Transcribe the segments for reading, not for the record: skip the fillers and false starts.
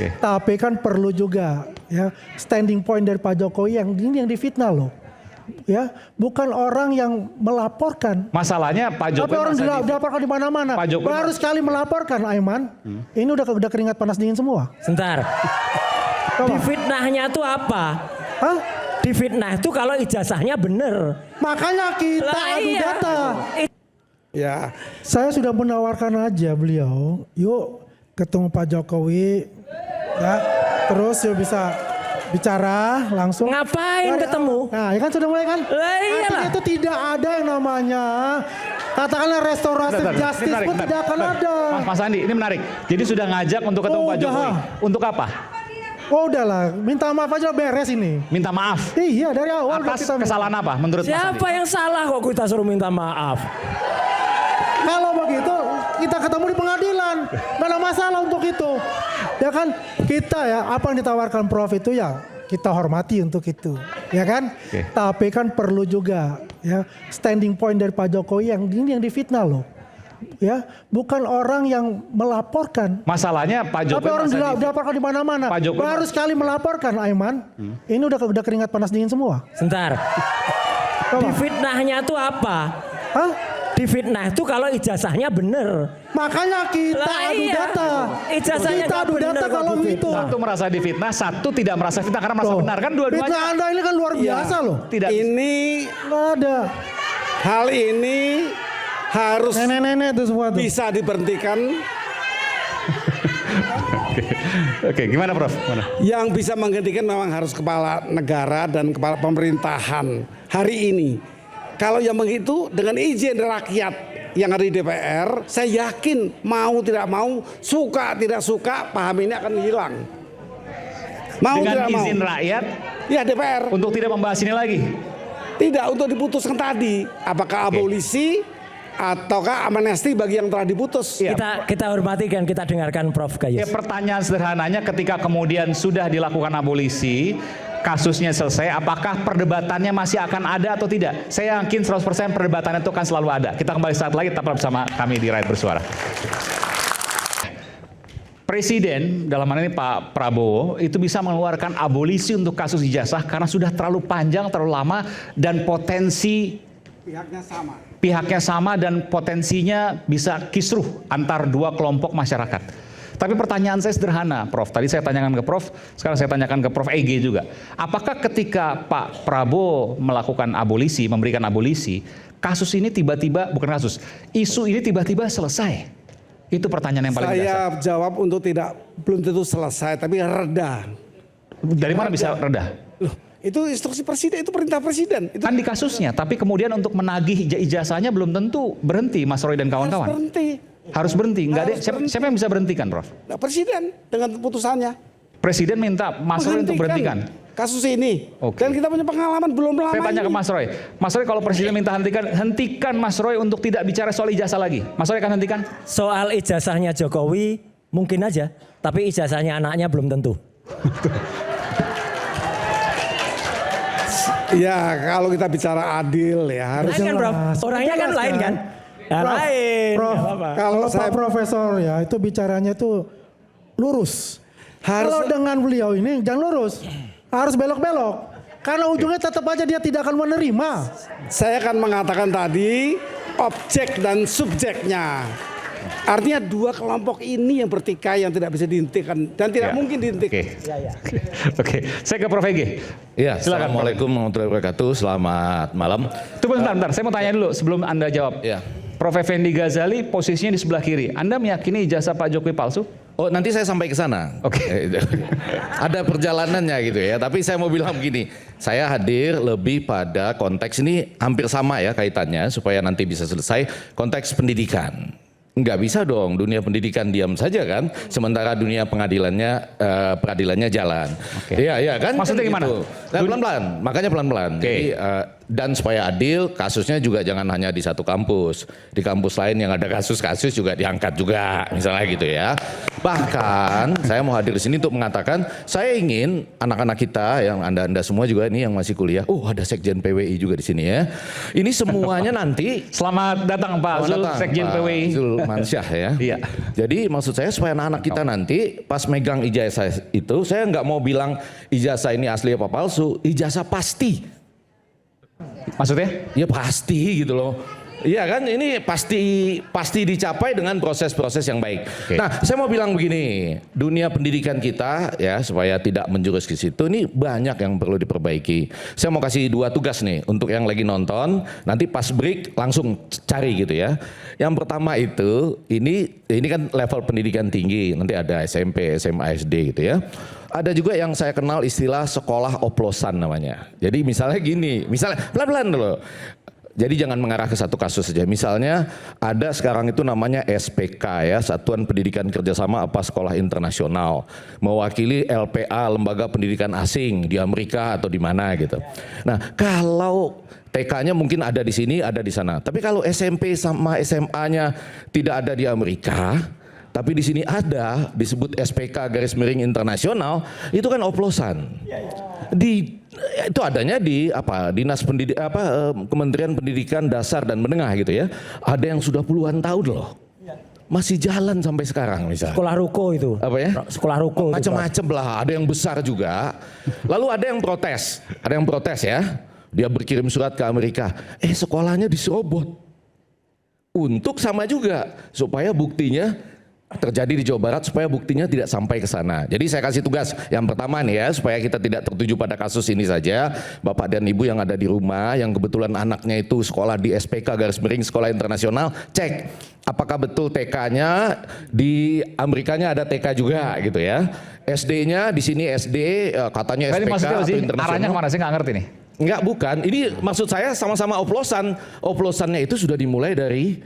Tapi kan perlu juga ya standing point dari Pak Jokowi yang ini yang difitnah loh. Ya, bukan orang yang melaporkan. Masalahnya Pak Jokowi. Tapi orang dilaporkan di mana-mana. Baru sekali melaporkan, Aiman. Ini udah keringat panas dingin semua. Sebentar. Difitnahnya tuh apa? Hah? Difitnah itu kalau ijazahnya bener. Makanya kita adu data. Ya, saya sudah menawarkan aja beliau, yuk ketemu Pak Jokowi, ya, terus yuk bisa bicara langsung. Ngapain ketemu? Nah, ya kan sudah mulai kan? Artinya itu tidak ada yang namanya katakanlah restoratif justice pun tidak akan ada. Mas Andi, ini menarik. Jadi sudah ngajak untuk ketemu Pak Jokowi. Untuk apa? Oh udahlah, minta maaf aja beres ini. Minta maaf? Iya, dari awal. Atas kesalahan apa menurut Mas Andi? Siapa yang salah kok kita suruh minta maaf? Kalau begitu kita ketemu di pengadilan, nggak ada masalah untuk itu. Ya kan kita ya apa yang ditawarkan Prof itu ya kita hormati untuk itu, ya kan. Tapi kan perlu juga ya standing point dari Pak Jokowi yang ini yang difitnah loh. Ya, bukan orang yang melaporkan. Masalahnya Pak Jokowi. Tapi orang dilaporkan di mana-mana. Baru sekali melaporkan, Aiman. Ini udah keringat panas dingin semua. Sebentar. Difitnahnya tuh apa? Hah? Difitnah itu kalau ijazahnya bener. Makanya kita adu data. Ijazahnya kita adu data kalau itu. Satu merasa difitnah, satu tidak merasa fitnah karena merasa benar kan dua-duanya. Fitnah Anda ini kan luar biasa loh. Tidak. Ini nggak ada. Hal ini harus nenek-nenek itu semua tuh. Bisa diberhentikan. Oke, gimana Prof? Mana? Yang bisa menghentikan memang harus kepala negara dan kepala pemerintahan hari ini. Kalau yang begitu dengan izin rakyat yang ada di DPR, saya yakin mau tidak mau, suka tidak suka, paham ini akan hilang. Mau dengan tidak izin mau. Rakyat? Ya DPR. Untuk tidak membahas ini lagi? Tidak, untuk diputuskan tadi. Apakah abolisi ataukah amnesti bagi yang telah diputus? Kita hormati dan kita dengarkan Prof Gayus. Pertanyaan sederhananya ketika kemudian sudah dilakukan abolisi, kasusnya selesai, apakah perdebatannya masih akan ada atau tidak? Saya yakin 100% perdebatannya itu akan selalu ada. Kita kembali saat lagi, tetap bersama kami di Rakyat Bersuara. Presiden, dalam hal ini Pak Prabowo, itu bisa mengeluarkan abolisi untuk kasus ijazah karena sudah terlalu panjang, terlalu lama, dan potensi pihaknya sama dan potensinya bisa kisruh antar dua kelompok masyarakat. Tapi pertanyaan saya sederhana, Prof. Tadi saya tanyakan ke Prof, sekarang saya tanyakan ke Prof EG juga. Apakah ketika Pak Prabowo melakukan abolisi, memberikan abolisi, kasus ini tiba-tiba, bukan kasus, isu ini tiba-tiba selesai? Itu pertanyaan yang paling dasar. Saya jawab untuk belum tentu selesai, tapi reda. Dari mana bisa reda? Loh, itu instruksi presiden, itu perintah presiden. Itu kan di kasusnya, tapi kemudian untuk menagih ijazahnya belum tentu berhenti, Mas Roy dan kawan-kawan. Harus berhenti. Nggak ada. Siapa yang bisa berhentikan, Prof? Nah, presiden dengan putusannya. Presiden minta Mas Roy untuk berhentikan kasus ini. Okay. Dan kita punya pengalaman belum lama. Saya tanya ke Mas Roy. Mas Roy, kalau presiden minta hentikan Mas Roy untuk tidak bicara soal ijazah lagi. Mas Roy akan hentikan? Soal ijazahnya Jokowi mungkin aja, tapi ijazahnya anaknya belum tentu. Ya, kalau kita bicara adil ya harus kan, Prof. Orangnya kan lain kan? Prof, lain. Prof, kalau Pak Profesor ya itu bicaranya itu lurus. Kalau dengan beliau ini jangan lurus, harus belok-belok. Karena ujungnya tetap aja dia tidak akan menerima. Saya akan mengatakan tadi objek dan subjeknya. Artinya dua kelompok ini yang bertikai yang tidak bisa dihentikan dan tidak mungkin dihentikan. Oke, saya ke Prof EG. Ya, Assalamualaikum warahmatullahi wabarakatuh. Selamat malam. Tunggu bentar. Saya mau tanya dulu sebelum Anda jawab. Ya. Prof Effendi Ghazali posisinya di sebelah kiri. Anda meyakini ijazah Pak Jokowi palsu? Oh, nanti saya sampai ke sana. Oke. Ada perjalanannya gitu ya. Tapi saya mau bilang begini, saya hadir lebih pada konteks ini hampir sama ya kaitannya supaya nanti bisa selesai konteks pendidikan. Nggak bisa dong dunia pendidikan diam saja kan, sementara dunia peradilannya jalan. Okay. Iya kan. Maksudnya kan gimana? Gitu. Nah, pelan-pelan, makanya pelan-pelan. Okay. Jadi Dan supaya adil, kasusnya juga jangan hanya di satu kampus. Di kampus lain yang ada kasus-kasus juga diangkat juga, misalnya gitu ya. Bahkan saya mau hadir di sini untuk mengatakan, saya ingin anak-anak kita, yang Anda semua juga ini yang masih kuliah, ada Sekjen PWI juga di sini ya. Ini semuanya nanti. Selamat datang Pak Zul, Sekjen PWI. Zul Mansyah ya. Iya. Jadi maksud saya supaya anak-anak kita nanti pas megang ijazah itu, saya nggak mau bilang ijazah ini asli apa palsu, ijazah pasti. Maksudnya? Ya pasti gitu loh. Iya kan, ini pasti dicapai dengan proses-proses yang baik. Oke. Nah, saya mau bilang begini, dunia pendidikan kita ya supaya tidak menjurus ke situ, ini banyak yang perlu diperbaiki. Saya mau kasih 2 tugas nih untuk yang lagi nonton, nanti pas break langsung cari gitu ya. Yang pertama itu, ini kan level pendidikan tinggi, nanti ada SMP, SMA, SD gitu ya. Ada juga yang saya kenal istilah sekolah oplosan namanya. Jadi misalnya gini, pelan-pelan dulu. Jadi jangan mengarah ke satu kasus saja. Misalnya ada sekarang itu namanya SPK ya, Satuan Pendidikan Kerjasama apa Sekolah Internasional. Mewakili LPA, Lembaga Pendidikan Asing di Amerika atau di mana gitu. Nah kalau TK-nya mungkin ada di sini, ada di sana. Tapi kalau SMP sama SMA-nya tidak ada di Amerika, tapi di sini ada disebut SPK garis miring internasional, itu kan oplosan. Itu adanya di Dinas Kementerian Pendidikan Dasar dan Menengah gitu ya. Ada yang sudah puluhan tahun loh. Masih jalan sampai sekarang misalnya. Sekolah ruko itu. Apa ya? Sekolah ruko. Macam-macam lah, ada yang besar juga. Lalu ada yang protes. Ada yang protes ya. Dia berkirim surat ke Amerika. Sekolahnya diserobot. Untuk sama juga supaya buktinya terjadi di Jawa Barat supaya buktinya tidak sampai ke sana. Jadi saya kasih tugas yang pertama nih ya, supaya kita tidak tertuju pada kasus ini saja. Bapak dan Ibu yang ada di rumah, yang kebetulan anaknya itu sekolah di SPK garis miring Sekolah Internasional, cek apakah betul TK-nya di Amerikanya ada TK juga gitu ya. SD-nya di sini SD katanya SPK atau internasional. Arahnya kemana sih, nggak ngerti nih. Enggak, bukan. Ini maksud saya sama-sama oplosan. Oplosannya itu sudah dimulai dari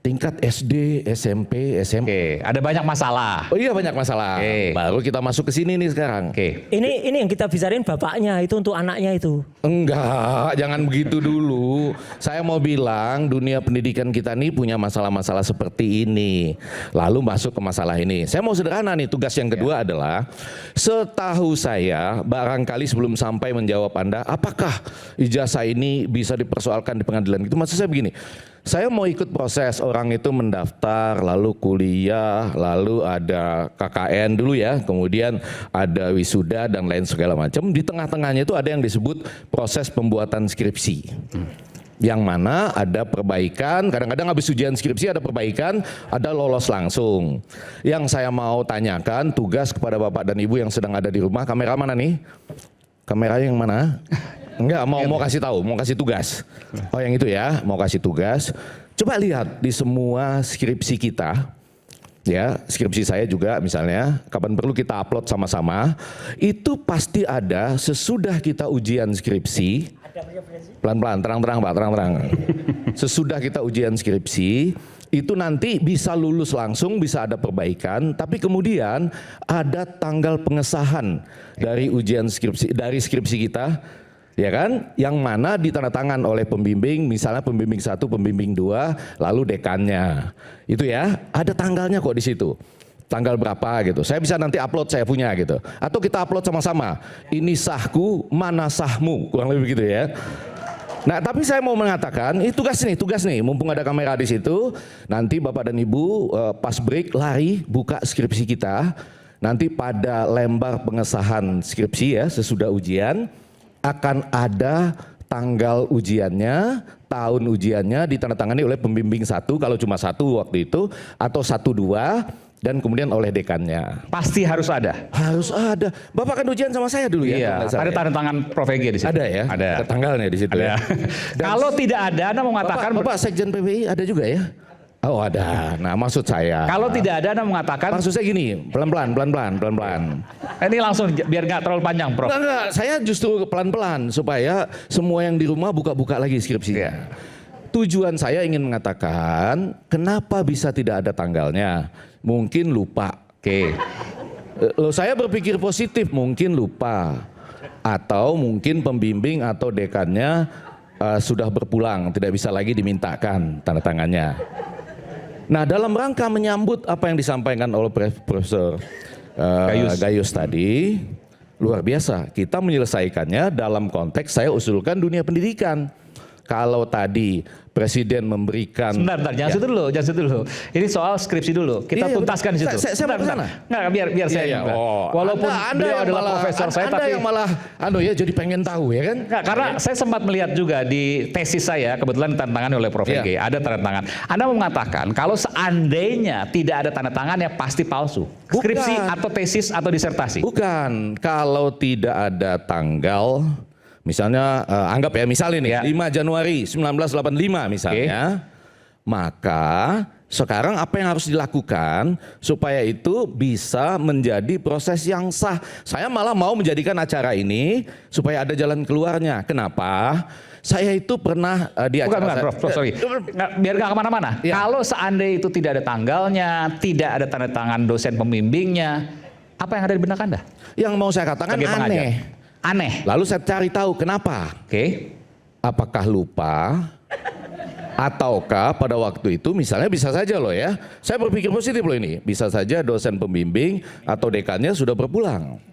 tingkat SD, SMP, SMA. Oke, ada banyak masalah. Oh iya, banyak masalah. Oke. Baru kita masuk ke sini nih sekarang. Oke. Ini yang kita bicarain bapaknya itu untuk anaknya itu. Enggak, jangan begitu dulu. Saya mau bilang dunia pendidikan kita nih punya masalah-masalah seperti ini. Lalu masuk ke masalah ini. Saya mau sederhana nih, tugas yang kedua adalah setahu saya, barangkali sebelum sampai menjawab Anda, apakah ijazah ini bisa dipersoalkan di pengadilan? Itu maksud saya begini. Saya mau ikut proses, orang itu mendaftar, lalu kuliah, lalu ada KKN dulu ya, kemudian ada wisuda dan lain segala macam. Di tengah-tengahnya itu ada yang disebut proses pembuatan skripsi. Yang mana ada perbaikan, kadang-kadang habis ujian skripsi ada perbaikan, ada lolos langsung. Yang saya mau tanyakan, tugas kepada Bapak dan Ibu yang sedang ada di rumah, kamera mana nih? Kameranya yang mana? Enggak, mau kasih tahu, mau kasih tugas. Oh yang itu ya, mau kasih tugas. Coba lihat di semua skripsi kita, ya skripsi saya juga misalnya, kapan perlu kita upload sama-sama, itu pasti ada sesudah kita ujian skripsi. Pelan-pelan, terang-terang Pak, terang-terang. Sesudah kita ujian skripsi, itu nanti bisa lulus langsung, bisa ada perbaikan, tapi kemudian ada tanggal pengesahan dari ujian skripsi, dari skripsi kita. Ya kan, yang mana ditandatangan oleh pembimbing, misalnya pembimbing 1, pembimbing 2, lalu dekannya. Itu ya, ada tanggalnya kok di situ. Tanggal berapa gitu. Saya bisa nanti upload, saya punya gitu. Atau kita upload sama-sama. Ini sahku, mana sahmu, kurang lebih begitu ya. Nah, tapi saya mau mengatakan, ini tugas nih, mumpung ada kamera di situ, nanti Bapak dan Ibu pas break lari buka skripsi kita. Nanti pada lembar pengesahan skripsi ya, sesudah ujian akan ada tanggal ujiannya, tahun ujiannya ditandatangani oleh pembimbing 1 kalau cuma 1 waktu itu, atau 1-2 dan kemudian oleh dekannya. Pasti harus ada. Harus ada. Bapak kan ujian sama saya dulu ya. Iya, ada tanda tangan Prof. Egi di situ. Ada ya? Ada. Ada tanggalnya di situ. Ada. Ya. Kalau tidak ada, Anda mau mengatakan Bapak Sekjen PBI ada juga ya? Oh ada. Nah maksud saya. kalau tidak ada, Anda mengatakan Maksud saya gini, pelan-pelan. ini langsung biar nggak terlalu panjang, Prof. Enggak, saya justru pelan-pelan supaya semua yang di rumah buka-buka lagi skripsinya. Tujuan saya ingin mengatakan, kenapa bisa tidak ada tanggalnya? Mungkin lupa. Oke. Loh, saya berpikir positif, mungkin lupa. Atau mungkin pembimbing atau dekannya sudah berpulang, tidak bisa lagi dimintakan tanda tangannya. Nah, dalam rangka menyambut apa yang disampaikan oleh Profesor Gayus tadi, luar biasa. Kita menyelesaikannya dalam konteks saya usulkan dunia pendidikan. Kalau tadi Presiden memberikan... Sebentar, jangan situ dulu, jangan situ dulu. Ini soal skripsi dulu, kita Iya, tuntaskan di situ. Saya mau ke sana. Nggak, biar saya. Iya. Walaupun Anda beliau yang adalah malah, profesor saya, Anda tapi... yang malah, jadi pengen tahu ya kan? Nggak, karena saya sempat melihat juga di tesis saya, kebetulan ditandatangani oleh Prof. Iya. Ege, ada tanda tangan. Anda mau mengatakan kalau seandainya tidak ada tanda tangan ya pasti palsu. Skripsi Bukan. atau tesis atau disertasi. Bukan, kalau tidak ada tanggal, misalnya anggap ya misalnya nih, Ya. 5 Januari 1985 misalnya, maka sekarang apa yang harus dilakukan supaya itu bisa menjadi proses yang sah. Saya malah mau menjadikan acara ini supaya ada jalan keluarnya. Kenapa? Saya itu pernah di acara... Bukan, Prof, sorry. Nggak, biar nggak kemana-mana. Ya. Kalau seandainya itu tidak ada tanggalnya, tidak ada tanda tangan dosen pembimbingnya, apa yang ada di benak Anda? Yang mau saya katakan Sebagai pengajar. aneh. Aneh. Lalu saya cari tahu kenapa. Oke. Apakah lupa ataukah pada waktu itu misalnya bisa saja loh ya. Saya berpikir positif loh ini. Bisa saja dosen pembimbing atau dekannya sudah berpulang.